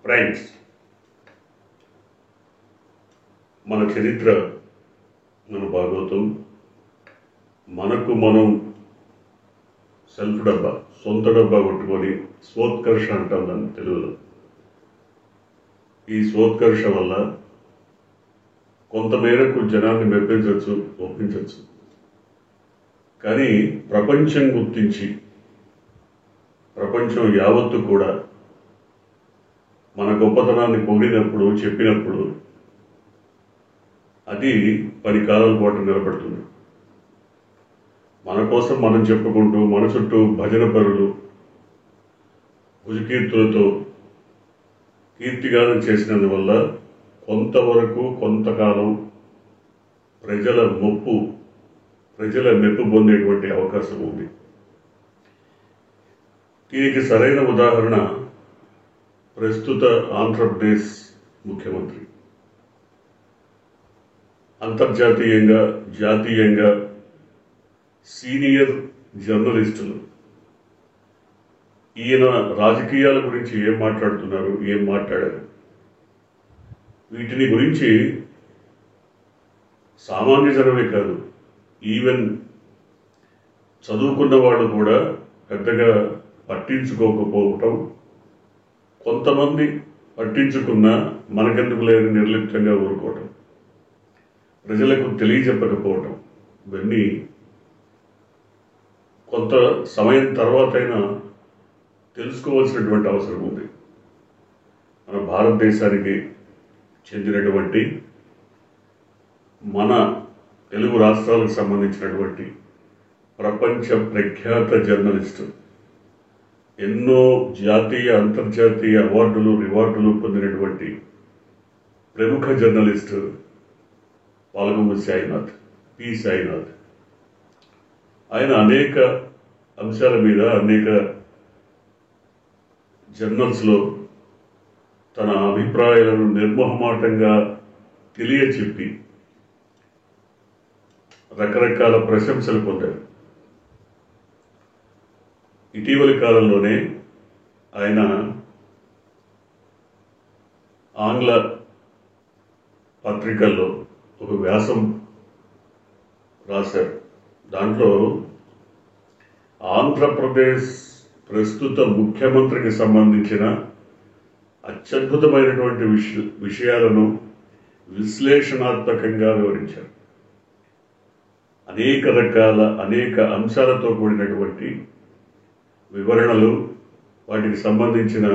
Friends, మన చరిత్ర, మన భాగవతం, మనకు మనం సెల్ఫ్ డబ్బా, సొంత డబ్బా కొట్టుకొని స్వోత్కర్ష అంటాం దాన్ని తెలుగులో. ఈ స్వోత్కర్ష వల్ల కొంతమేరకు జనాన్ని మెప్పించవచ్చు, ఒప్పించవచ్చు. కానీ ప్రపంచం గుర్తించి, ప్రపంచం యావత్తు కూడా మన గొప్పతనాన్ని పొగిడినప్పుడు, చెప్పినప్పుడు అది 10 కాలాల పాటు నిలబడుతుంది. మన కోసం మనం చెప్పుకుంటూ మన చుట్టూ భజన పరులు భుజకీర్తులతో కీర్తిగానం చేసినందువల్ల కొంతవరకు కొంతకాలం ప్రజల మెప్పు పొందేటువంటి అవకాశం ఉంది. దీనికి సరైన ఉదాహరణ ప్రస్తుత ఆంధ్రప్రదేశ్ ముఖ్యమంత్రి. అంతర్జాతీయంగా, జాతీయంగా సీనియర్ జర్నలిస్టులు ఈయన రాజకీయాల గురించి ఏం మాట్లాడుతున్నారు, ఏం మాట్లాడారు, వీటిని గురించి సామాన్య జనమే కాదు, ఈవెన్ చదువుకున్న వాళ్ళు కూడా పెద్దగా పట్టించుకోకపోవటం, కొంతమంది పట్టించుకున్నా మనకెందుకు లేని నిర్లిప్తంగా ఊరుకోవటం, ప్రజలకు తెలియజెప్పకపోవటం, ఇవన్నీ కొంత సమయం తర్వాతైనా తెలుసుకోవాల్సినటువంటి అవసరం ఉంది. మన భారతదేశానికి చెందినటువంటి, మన తెలుగు రాష్ట్రాలకు సంబంధించినటువంటి ప్రపంచ ప్రఖ్యాత జర్నలిస్టు, ఎన్నో జాతీయ అంతర్జాతీయ అవార్డులు, రివార్డులు పొందినటువంటి ప్రముఖ జర్నలిస్టు పాలకొంగు సాయినాథ్, పి సాయినాథ్. ఆయన అనేక అంశాల మీద, అనేక జర్నల్స్లో తన అభిప్రాయాలను నిర్మోహమాటంగా తెలియచెప్పి రకరకాల ప్రశంసలు పొందారు. ఇటీవలి కాలంలోనే ఆయన ఆంగ్ల పత్రికల్లో ఒక వ్యాసం రాశారు. దాంట్లో ఆంధ్రప్రదేశ్ ప్రస్తుత ముఖ్యమంత్రికి సంబంధించిన అత్యద్భుతమైనటువంటి విషయాలను విశ్లేషణాత్మకంగా వివరించారు. అనేక అంశాలతో కూడినటువంటి వివరణలు, వాటికి సంబంధించిన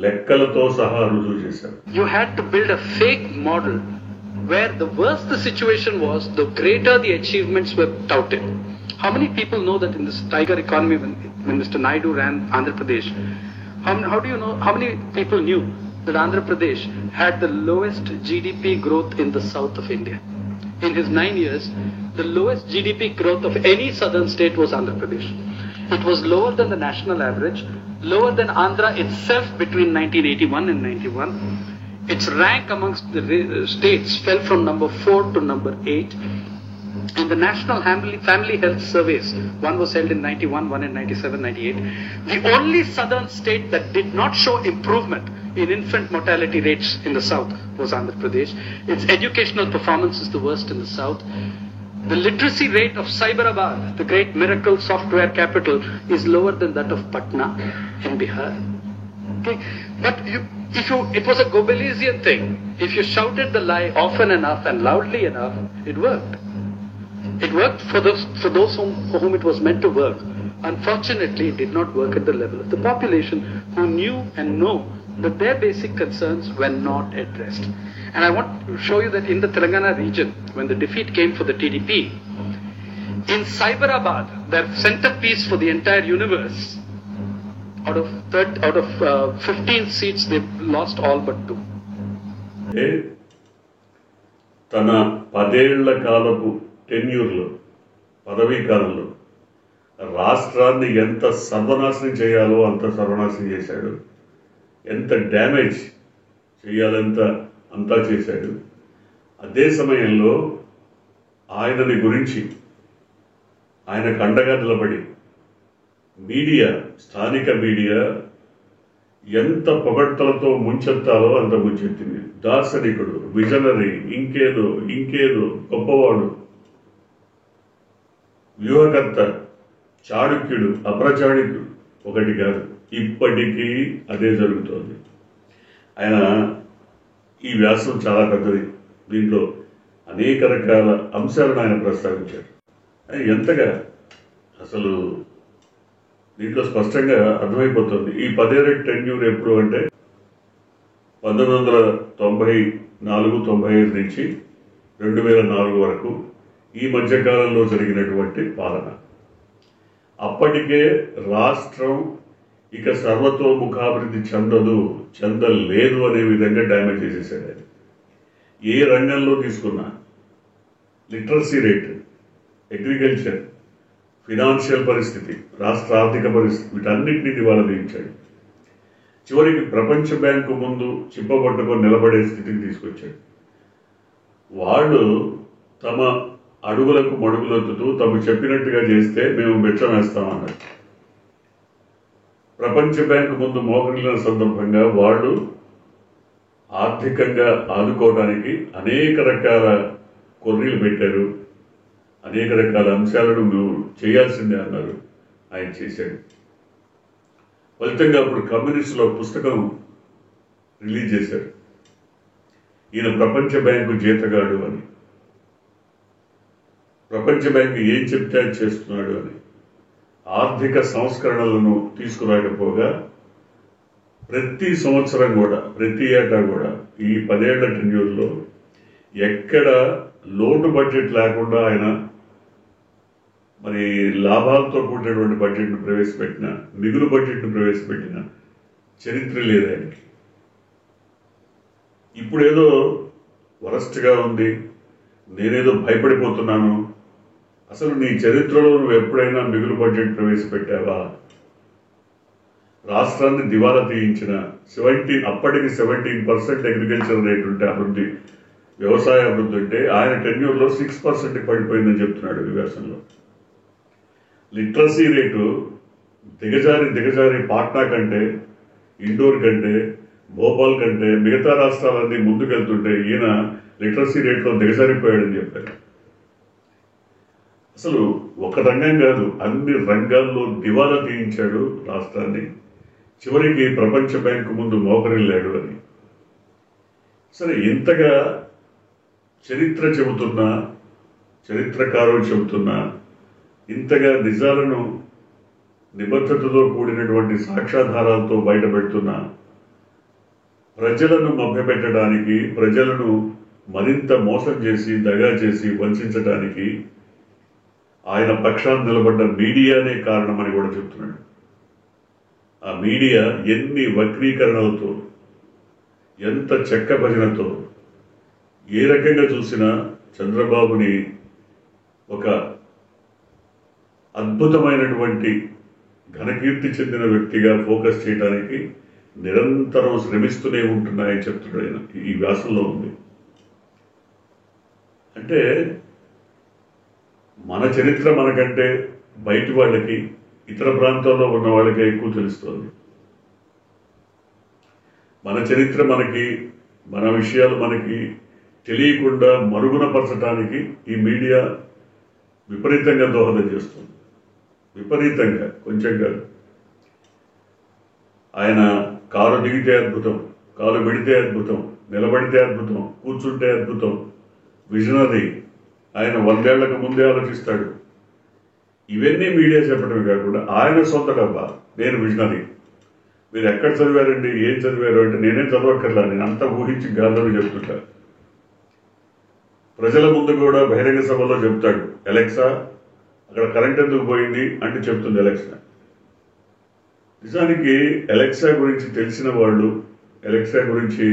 లెక్కలతో సహా రుజువు చేశారు. You had to build a fake model where the worse the situation was, the greater the achievements were touted. How many people know that in this tiger economy, when Mr. Naidu ran Andhra Pradesh, how do you know, how many people knew that Andhra Pradesh had the lowest GDP growth in the south of India? In his 9 years, the lowest GDP growth of any southern state was Andhra Pradesh. It was lower than the national average, lower than Andhra itself between 1981 and 91. Its rank amongst the states fell from number 4 to number 8. In the National Family Health Surveys, one was held in 91, one in 97, 98. The only southern state that did not show improvement in infant mortality rates in the south was Andhra Pradesh. Its educational performance is the worst in the south. The literacy rate of Cyberabad, the great miracle software capital, is lower than that of Patna in Bihar. Okay? But it was a Gobelisian thing. If you shouted the lie often enough and loudly enough, it worked. It worked for those for whom it was meant to work. Unfortunately, it did not work at the level of the population, who knew and know that their basic concerns were not addressed. And I want to show you that in the Telangana region, when the defeat came for the TDP, in Cyberabad, their centerpiece for the entire universe, out of 15 seats, they lost all but 2. తన 10 ఏళ్ల కాలపు టెన్యూర్లో, పదవీ కాలంలో రాష్ట్రాన్ని ఎంత సర్వనాశనం చేయాలో అంత సర్వనాశనం చేశాడు. ఎంత డ్యామేజ్ చేయాలంత అంతా చేశాడు. అదే సమయంలో ఆయనని గురించి, ఆయనకు అండగా నిలబడి మీడియా, స్థానిక మీడియా ఎంత పొగడ్తలతో ముంచెత్తాలో అంత ముంచెత్తింది. దార్శనికుడు, విజనరీ, ఇంకేదో గొప్పవాడు, వ్యూహకర్త, చాణుక్యుడు, అప్రచాణుక్యుడు ఒకటి కాదు. ఇప్పటికీ అదే జరుగుతోంది. ఆయన ఈ వ్యాసం చాలా పెద్దది. దీంట్లో అనేక రకాల అంశాలను ఆయన ప్రస్తావించారు. ఎంతగా అసలు దీంట్లో స్పష్టంగా అర్థమైపోతుంది. ఈ 10 ఏళ్ల టెన్యూర్ ఎప్పుడు అంటే 1994-95 నుంచి 2004 వరకు ఈ మధ్యకాలంలో జరిగినటువంటి పాలన. అప్పటికే రాష్ట్రం ఇక సర్వతోముఖాభివృద్ధి చెందలేదు అనే విధంగా డ్యామేజ్ చేసేసాడు ఆయన. ఏ రంగంలో తీసుకున్నా లిటరసీ రేట్, అగ్రికల్చర్, ఫినాన్షియల్ పరిస్థితి, రాష్ట్ర ఆర్థిక పరిస్థితి, వీటన్నిటినీ దివాలా తీయించాడు. చివరికి ప్రపంచ బ్యాంకు ముందు చిప్పబట్టుకొని నిలబడే స్థితికి తీసుకొచ్చాడు. వాళ్ళు తమ అడుగులకు మడుగులెత్తుతూ తమ చెప్పినట్టుగా చేస్తే మేము బెచ్చం వేస్తామన్నారు. ప్రపంచ బ్యాంకు ముందు మోకరిల్లిన సందర్భంగా వాళ్ళు ఆర్థికంగా ఆదుకోవడానికి అనేక రకాల కొర్రీలు పెట్టారు. అనేక రకాల అంశాలను నువ్వు చేయాల్సిందే అన్నారు. ఆయన చేశాడు. ఫలితంగా అప్పుడు కమ్యూనిస్టుల పుస్తకం రిలీజ్ చేశారు. ఈయన ప్రపంచ బ్యాంకు జీతగాడు అని, ప్రపంచ బ్యాంకు ఏం చెప్తే అది చేస్తున్నాడు అని. ఆర్థిక సంస్కరణలను తీసుకురాకపోగా ప్రతి సంవత్సరం కూడా, ప్రతి ఏటా కూడా ఈ 10 ఏళ్ల టెన్యూర్లో ఎక్కడ లోటు బడ్జెట్ లేకుండా ఆయన మరి లాభాలతో కూడినటువంటి బడ్జెట్ను ప్రవేశపెట్టిన, మిగులు బడ్జెట్ను ప్రవేశపెట్టిన చరిత్ర లేదు ఆయనకి. ఇప్పుడేదో వరస్ట్గా ఉంది, నేనేదో భయపడిపోతున్నాను. అసలు నీ చరిత్రలో నువ్వు ఎప్పుడైనా మిగులు బడ్జెట్ ప్రవేశపెట్టావా? రాష్ట్రాన్ని దివాలా తీయించిన అప్పటికి 17% అగ్రికల్చర్ రేట్ ఉంటే అభివృద్ధి, వ్యవసాయ అభివృద్ధి ఉంటే ఆయన టెన్యూర్లో 6% పడిపోయిందని చెప్తున్నాడు ఈ వ్యాసంలో. లిటరసీ రేటు దిగజారి పాట్నా కంటే, ఇండోర్ కంటే, భోపాల్ కంటే మిగతా రాష్ట్రాలన్నీ ముందుకెళ్తుంటే ఈయన లిటరసీ రేట్లో దిగజారిపోయాడని చెప్పారు. అసలు ఒక రంగం కాదు, అన్ని రంగాల్లో దివాలా తీయించాడు రాష్ట్రాన్ని. చివరికి ప్రపంచ బ్యాంకు ముందు మోకరిల్లాడు అని. సరే, ఇంతగా చరిత్ర చెబుతున్నా, చరిత్రకారులు చెబుతున్నా, ఇంతగా నిజాలను నిబద్ధతతో కూడినటువంటి సాక్ష్యాధారాలతో బయటపెడుతున్నా, ప్రజలను మభ్యపెట్టడానికి, ప్రజలను మరింత మోసం చేసి, దగా చేసి, వంచడానికి ఆయన పక్షాన్ని నిలబడ్డ మీడియానే కారణమని కూడా చెప్తున్నాడు. ఆ మీడియా ఎన్ని వక్రీకరణలతో, ఎంత చెక్క భజనతో, ఏ రకంగా చూసినా చంద్రబాబుని ఒక అద్భుతమైనటువంటి ఘనకీర్తి చెందిన వ్యక్తిగా ఫోకస్ చేయడానికి నిరంతరం శ్రమిస్తూనే ఉంటున్నాయని చెప్తున్నాడు ఆయన. ఈ వ్యాసంలో ఉంది. అంటే మన చరిత్ర మనకంటే బయటి వాళ్ళకి, ఇతర ప్రాంతాల్లో ఉన్న వాళ్ళకే ఎక్కువ తెలుస్తుంది. మన చరిత్ర మనకి, మన విషయాలు మనకి తెలియకుండా మరుగున పరచడానికి ఈ మీడియా విపరీతంగా దోహదం చేస్తుంది. విపరీతంగా, కొంచెం కాదు. ఆయన కారు దిగితే అద్భుతం, కాలు పెడితే అద్భుతం, నిలబడితే అద్భుతం, కూర్చుంటే అద్భుతం. విజనరీ. ఆయన 100 ఏళ్లకు ముందే ఆలోచిస్తాడు. ఇవన్నీ మీడియా చెప్పడమే కాకుండా ఆయన సొంత డబ్బా, నేను విజనరీ. మీరు ఎక్కడ చదివారండి, ఏం చదివారు అంటే నేనేం చదవక్కర్లా, నేను అంతా ఊహించి గాల్లోనే చెప్తుంటా. ప్రజల ముందు కూడా బహిరంగ సభలో చెప్తాడు. ఎలక్సా, అక్కడ కరెంట్ ఎందుకు పోయింది అంటే చెప్తుంది ఎలక్సా. నిజానికి ఎలక్సా గురించి తెలిసిన వాళ్ళు, ఎలక్సా గురించి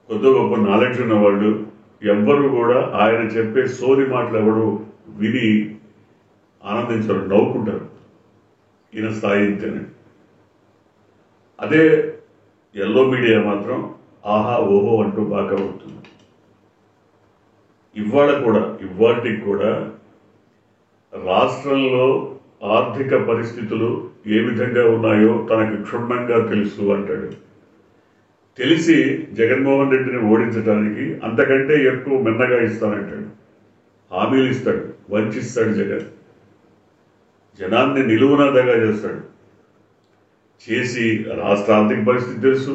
కొద్ది గొప్ప నాలెడ్జ్ ఉన్న వాళ్ళు ఎవ్వరూ కూడా ఆయన చెప్పే సోది మాటలు ఎవరు విని ఆనందించరు, నవ్వుకుంటారు. ఈయన స్థాయి ఇంతేనే. అదే ఎల్లో మీడియా మాత్రం ఆహా ఓహో అంటూ బాగా అవుతుంది. ఇవాళకి కూడా రాష్ట్రంలో ఆర్థిక పరిస్థితులు ఏ విధంగా ఉన్నాయో తనకు క్షుణ్ణంగా తెలుసు అంటాడు. తెలిసి జగన్మోహన్ రెడ్డిని ఓడించడానికి అంతకంటే ఎక్కువ మిన్నగా ఇస్తానంటాడు. హామీలు ఇస్తాడు, వంచిస్తాడు. జనాన్ని నిలువునా దగా చేస్తాడు. చేసి రాష్ట్ర ఆర్థిక పరిస్థితి తెలుసు,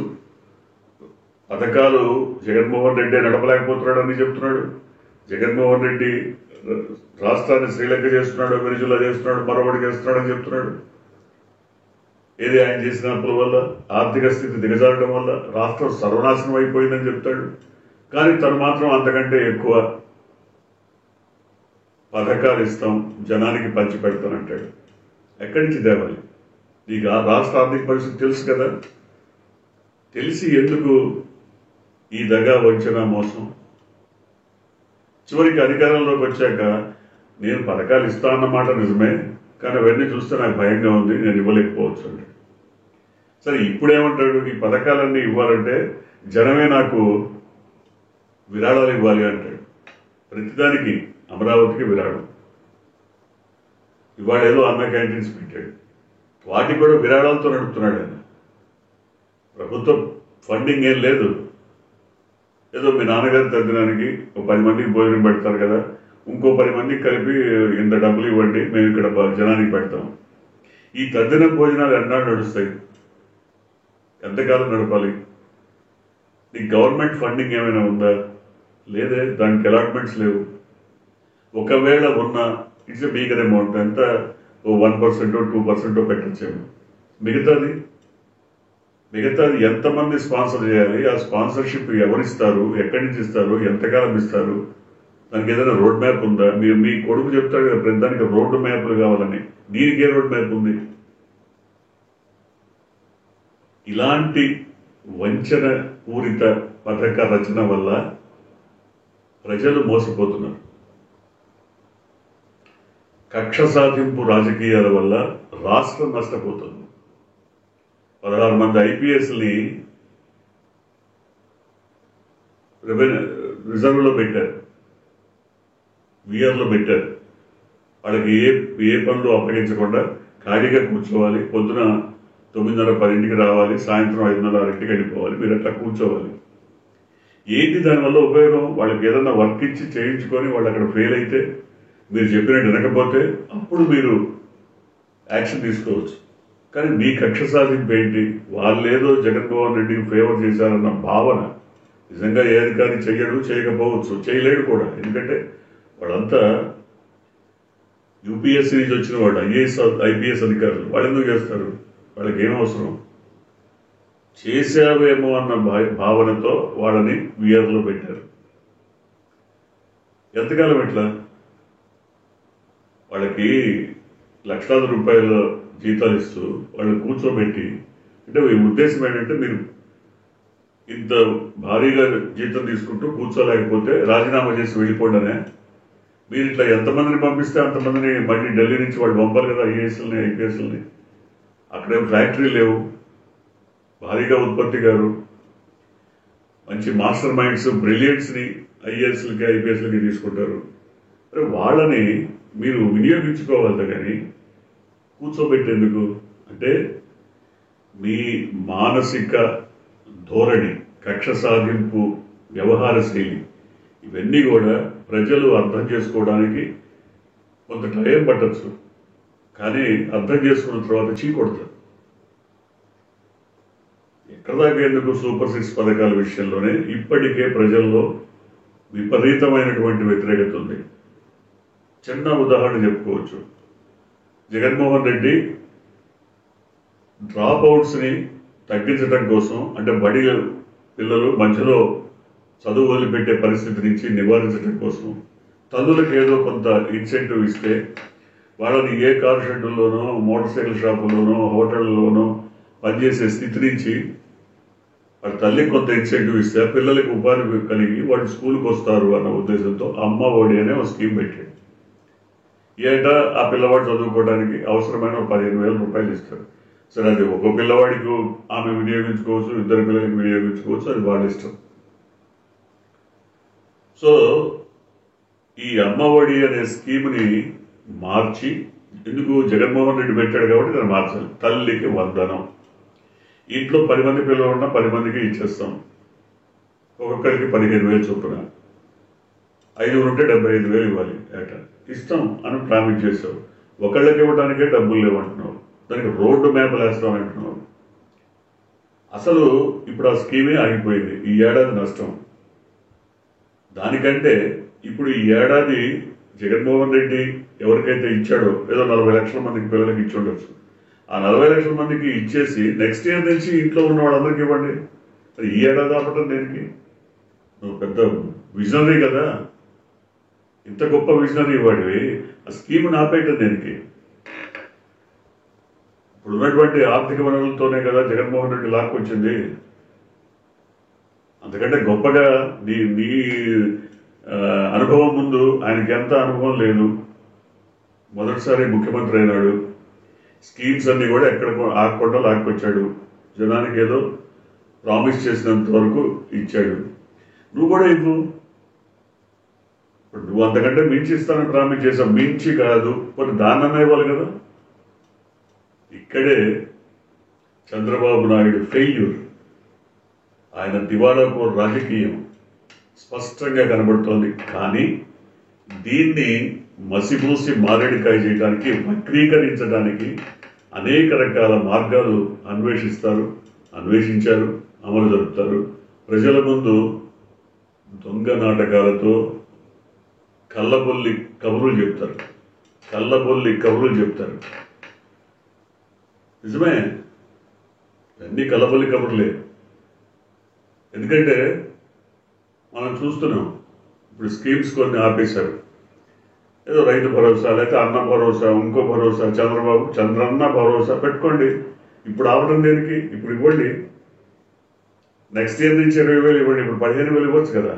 పథకాలు జగన్మోహన్ రెడ్డి నడపలేకపోతున్నాడని చెప్తున్నాడు. జగన్మోహన్ రెడ్డి రాష్ట్రాన్ని శ్రీలంక చేస్తున్నాడు, వెనిజులా చేస్తున్నాడు, మరొకటి చేస్తున్నాడు అని చెప్తున్నాడు. ఏది ఆయన చేసిన అప్పుల వల్ల, ఆర్థిక స్థితి దిగజారడం వల్ల రాష్ట్రం సర్వనాశనం అయిపోయిందని చెప్తాడు. కానీ తను మాత్రం అంతకంటే ఎక్కువ పథకాలు ఇస్తాం, జనానికి పంచి పెడతానంటాడు. ఎక్కడి నుంచి తేవాలి? నీకు ఆ రాష్ట్ర ఆర్థిక పరిస్థితి తెలుసు కదా. తెలిసి ఎందుకు ఈ దగా, వంచన, మోసం? చివరికి అధికారంలోకి వచ్చాక నేను పథకాలు ఇస్తా అన్నమాట నిజమే, కానీ అవన్నీ చూస్తే నాకు భయంగా ఉంది, నేను ఇవ్వలేకపోవచ్చు అండి. సరే, ఇప్పుడేమంటాడు? ఈ పథకాలన్నీ ఇవ్వాలంటే జనమే నాకు విరాళాలు ఇవ్వాలి అంటాడు. ప్రతిదానికి అమరావతికి విరాళం. ఇవాళ ఏదో అన్న క్యాంటీన్స్ పెట్టాడు, వాటికి కూడా విరాళాలతో నడుపుతున్నాడు ఆయన. ప్రభుత్వ ఫండింగ్ ఏం లేదు. ఏదో మీ నాన్నగారి తద్దినానికి 10 మందికి భోజనం పెడతారు కదా, ఇంకో 10 మందికి కలిపి ఇంత డబ్బులు ఇవ్వండి, మేము ఇక్కడ జనానికి పెడతాం. ఈ తద్దిన భోజనాలు ఎన్నాళ్ళు నడుస్తాయి? ఎంతకాలం నడపాలి? ఈ గవర్నమెంట్ ఫండింగ్ ఏమైనా ఉందా? లేదే, దానికి అలాట్మెంట్స్ లేవు. ఒకవేళ ఉన్న ఇట్స్ మీగర్ అమౌంట్, ఎంత 1% 2% పెట్టచ్చేమో. మిగతాది ఎంతమంది స్పాన్సర్ చేయాలి? ఆ స్పాన్సర్షిప్ ఎవరిస్తారు, ఎక్కడి నుంచి ఇస్తారు, ఎంతకాలం ఇస్తారు? దానికి ఏదైనా రోడ్ మ్యాప్ ఉందా? మీ కొడుకు చెప్తాడు కదా ప్రతిదానికి రోడ్డు మ్యాప్లు కావాలని. దీనికే రోడ్ మ్యాప్ ఉంది? ఇలాంటి వంచన పూరిత పథక రచన వల్ల ప్రజలు మోసపోతున్నారు. కక్ష సాధింపు రాజకీయాల వల్ల రాష్ట్రం నష్టపోతుంది. 16 మంది ఐపీఎస్ని రిజర్వ్లో పెట్టారు, విఆర్లో పెట్టారు. వాళ్ళకి ఏ పనులు అప్పగించకుండా ఖాళీగా కూర్చోవాలి. పొద్దున 9:30-10కి రావాలి, సాయంత్రం 5:30-6కి వెళ్ళిపోవాలి. మీరు అట్లా కూర్చోవాలి. ఏంటి దానివల్ల ఉపయోగం? వాళ్ళకి ఏదన్నా వర్క్ ఇచ్చి చేయించుకొని వాళ్ళు అక్కడ ఫెయిల్ అయితే, మీరు చెప్పినట్టు వినకపోతే అప్పుడు మీరు యాక్షన్ తీసుకోవచ్చు. కానీ మీ కక్ష సాధింపు ఏంటి? వాళ్ళేదో జగన్మోహన్ రెడ్డికి ఫేవర్ చేశారన్న భావన. నిజంగా ఏ అధికారి చెయ్యడు, చేయకపోవచ్చు, చేయలేడు కూడా. ఎందుకంటే వాళ్ళంతా యూపీఎస్సీ నుంచి వచ్చిన వాళ్ళు, ఐపీఎస్ అధికారులు. వాళ్ళు ఎందుకు చేస్తారు? వాళ్ళకి ఏం అవసరం? చేశావేమో అన్న భావనతో వాళ్ళని విఆర్లో పెట్టారు. ఎంతకాలం ఎట్లా? వాళ్ళకి లక్షలాది రూపాయల జీతాలు ఇస్తూ వాళ్ళని కూర్చోబెట్టి, అంటే ఈ ఉద్దేశం ఏంటంటే మీరు ఇంత భారీగా జీతం తీసుకుంటూ కూర్చోలేకపోతే రాజీనామా చేసి వెళ్ళిపోండనే. మీరు ఇట్లా ఎంతమందిని పంపిస్తే అంతమందిని మళ్ళీ ఢిల్లీ నుంచి వాళ్ళు పంపాలి కదా, ఐఏఎస్లని ఐపీఎస్లని. అక్కడేం ఫ్యాక్టరీ లేవు, భారీగా ఉత్పత్తి గారు, మంచి మాస్టర్ మైండ్స్, బ్రిలియంట్స్ని ఐఏఎస్లకి ఐపీఎస్లకి తీసుకుంటారు. వాళ్ళని మీరు వినియోగించుకోవాలి కానీ కూర్చోబెట్టేందుకు? అంటే మీ మానసిక ధోరణి, కక్ష సాధింపు వ్యవహార శైలి, ఇవన్నీ కూడా ప్రజలు అర్థం చేసుకోవడానికి కొంత టైం పట్టచ్చు. కానీ అర్థం చేసుకున్న తర్వాత చీకొడతారు. ఎక్కడ దాకా ఎందుకు? సూపర్ 6 పథకాల విషయంలోనే ఇప్పటికే ప్రజల్లో విపరీతమైనటువంటి వ్యతిరేకత ఉంది. చిన్న ఉదాహరణ చెప్పుకోవచ్చు. జగన్మోహన్ రెడ్డి డ్రాప్ అవుట్స్ని తగ్గించడం కోసం, అంటే బడి పిల్లలు మధ్యలో చదువు వదిలిపెట్టే పరిస్థితి నుంచి నివారించడం కోసం తల్లులకు ఏదో కొంత ఇన్సెంటివ్ ఇస్తే, వాళ్ళని ఏ కారు షెడ్యూల్లోనో, మోటార్ సైకిల్ షాపుల్లోనో, హోటళ్లలోనో పనిచేసే స్థితి నుంచి వాళ్ళ తల్లికి కొంత ఇన్సెంటివ్ ఇస్తే పిల్లలకి ఉపాధి కలిగి వాళ్ళు స్కూల్కి వస్తారు అన్న ఉద్దేశంతో అమ్మ ఒడి అనే ఒక స్కీమ్ పెట్టాడు. ఏటా ఆ పిల్లవాడు చదువుకోవడానికి అవసరమైన 15,000 రూపాయలు ఇస్తాడు. సరే, అది ఒక పిల్లవాడికి ఆమె వినియోగించుకోవచ్చు, 2 పిల్లలకి వినియోగించుకోవచ్చు, అది వాళ్ళ ఇష్టం. సో ఈ అమ్మ ఒడి అనే స్కీమ్ని మార్చి ఎందుకు జగన్మోహన్ రెడ్డి పెట్టాడు కాబట్టి దాన్ని మార్చాలి. తల్లికి వందనం. ఇంట్లో 10 మంది పిల్లలు ఉన్నా 10 మందికి ఇచ్చేస్తాం. ఒక్కొక్కరికి 15,000 చొప్పున. 5 ఉంటే 75,000 ఇవ్వాలి ఏటా. ఇస్తాం అని ప్రామిస్ చేశావు. ఒకళ్ళకి ఇవ్వడానికే డబ్బులు లేవంటున్నావు. దానికి రోడ్డు మ్యాప్ వేస్తామంటున్నావు. అసలు ఇప్పుడు ఆ స్కీమే ఆగిపోయింది. ఈ ఏడాది నష్టం. దానికంటే ఇప్పుడు ఈ ఏడాది జగన్మోహన్ రెడ్డి ఎవరికైతే ఇచ్చాడో ఏదో 40 లక్షల మందికి పిల్లలకి ఇచ్చి ఉండొచ్చు. ఆ 40 లక్షల మందికి ఇచ్చేసి నెక్స్ట్ ఇయర్ నుంచి ఇంట్లో ఉన్న వాళ్ళందరికీ ఇవ్వండి. అది ఈ ఏడాది ఆపటం దేనికి? నువ్వు పెద్ద విజనరీ కదా, ఇంత గొప్ప విజనరీ వాడివి. ఆ స్కీమ్ ఆపేయటం దేనికి? ఇప్పుడు ఉన్నటువంటి ఆర్థిక వనరులతోనే కదా జగన్మోహన్ రెడ్డి లాక్కొచ్చింది. అంతకంటే గొప్పగా నీ నీ అనుభవం ముందు ఆయనకి ఎంత అనుభవం లేదు. మొదటిసారి ముఖ్యమంత్రి అయినాడు. స్కీమ్స్ అన్ని కూడా ఎక్కడ ఆగకుండా లాక్కొచ్చాడు. జనానికి ఏదో ప్రామిస్ చేసినంత వరకు ఇచ్చాడు. నువ్వు కూడా ఇవ్వు. ఇప్పుడు నువ్వు అంతకంటే మించి ఇస్తానని ప్రామిస్ చేసావు. మించి కాదు, కొన్ని దాన్నన్నా ఇవ్వాలి కదా. ఇక్కడే చంద్రబాబు నాయుడు ఫెయిల్యూర్, ఆయన దివాలాకు రాజకీయం స్పష్టంగా కనబడుతోంది. కానీ దీన్ని మసిమూసి మారేడికాయ చేయడానికి, వక్రీకరించడానికి అనేక రకాల మార్గాలు అన్వేషించారు, అమలు జరుపుతారు. ప్రజల ముందు దొంగ నాటకాలతో కళ్ళబొల్లి కబుర్లు చెప్తారు. నిజమే, అన్ని కళ్ళబొల్లి కబుర్లే. ఎందుకంటే మనం చూస్తున్నాం, ఇప్పుడు స్కీమ్స్ కొన్ని ఆపేశారు. ఏదో రైతు భరోసా, లేకపోతే అన్న భరోసా, ఇంకో భరోసా, చంద్రన్న భరోసా పెట్టుకోండి. ఇప్పుడు ఆపడం దేనికి? ఇప్పుడు ఇవ్వండి. నెక్స్ట్ ఇయర్ నుంచి 20,000 ఇవ్వండి. ఇప్పుడు 15,000 ఇవ్వచ్చు కదా.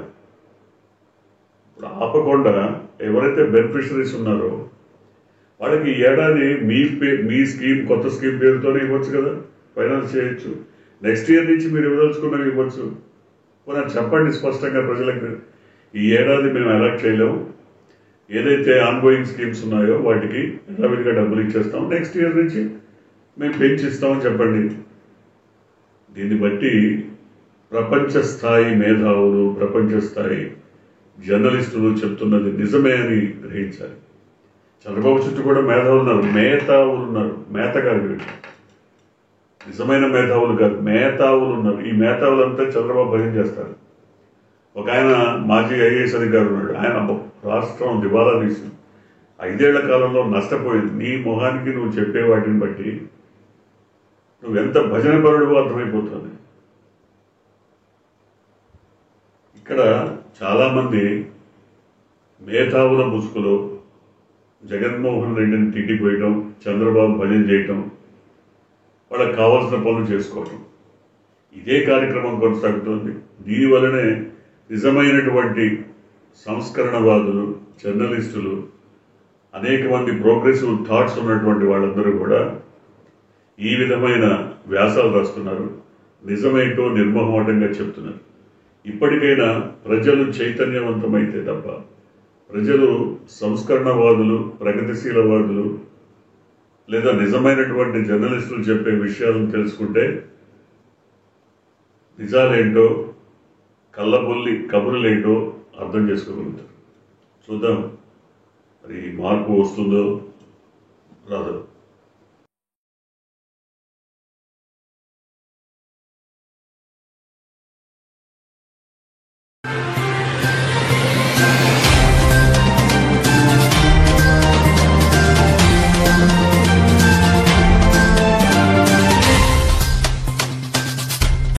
ఇప్పుడు ఆపకుండా ఎవరైతే బెనిఫిషరీస్ ఉన్నారో వాళ్ళకి ఈ ఏడాది మీ స్కీమ్, కొత్త స్కీమ్ పేరుతోనే ఇవ్వచ్చు కదా, ఫైనాన్స్ చేయొచ్చు. నెక్స్ట్ ఇయర్ నుంచి మీరు ఇవ్వదలుచుకున్నవి ఇవ్వచ్చు. పోనీ చెప్పండి స్పష్టంగా ప్రజలకు, ఈ ఏడాది మేము అలాట్ చేయలేము, ఏదైతే ఆన్గోయింగ్ స్కీమ్స్ ఉన్నాయో వాటికి యథావిధిగా డబ్బులు ఇచ్చేస్తాం, నెక్స్ట్ ఇయర్ నుంచి మేము పెంచిస్తామని చెప్పండి. దీన్ని బట్టి ప్రపంచ స్థాయి మేధావులు, ప్రపంచ స్థాయి జర్నలిస్టులు చెప్తున్నది నిజమే అని గ్రహించాలి. చంద్రబాబు చుట్టూ కూడా మేధావులు ఉన్నారు, మేతగారు వీళ్ళు. నిజమైన మేధావులు కాదు, మేధావులు ఉన్నారు. ఈ మేధావులంతా చంద్రబాబు భయం చేస్తారు. ఒక ఆయన మాజీ ఐఏఎస్ అధికారి ఉన్నాడు. ఆయన రాష్ట్రం దివాలా తీసి 5 ఏళ్ల కాలంలో నష్టపోయింది. నీ మొహానికి నువ్వు చెప్పే వాటిని బట్టి నువ్వెంత భజన పరుడు అర్థమైపోతుంది. ఇక్కడ చాలామంది మేధావుల ముసుగులో జగన్మోహన్ రెడ్డిని తిట్టిపోయటం, చంద్రబాబు భజన చేయటం, వాళ్ళకి కావాల్సిన పనులు చేసుకోవటం, ఇదే కార్యక్రమం కొనసాగుతోంది. దీనివల్లనే నిజమైనటువంటి సంస్కరణవాదులు, జర్నలిస్టులు, అనేక మంది ప్రోగ్రెసివ్ థాట్స్ ఉన్నటువంటి వాళ్ళందరూ కూడా ఈ విధమైన వ్యాసాలు రాస్తున్నారు. నిజమేంటో నిర్మోహమాటంగా చెప్తున్నారు. ఇప్పటికైనా ప్రజలు చైతన్యవంతమైతే తప్ప, ప్రజలు సంస్కరణవాదులు, ప్రగతిశీలవాదులు లేదా నిజమైనటువంటి జర్నలిస్టులు చెప్పే విషయాలను తెలుసుకుంటే నిజాలేంటో, కళ్ళబొల్లి కబుర్లేంటో అర్థం చేసుకోగలుగుతారు. చూద్దాం మరి మార్పు వస్తుందో రాదో.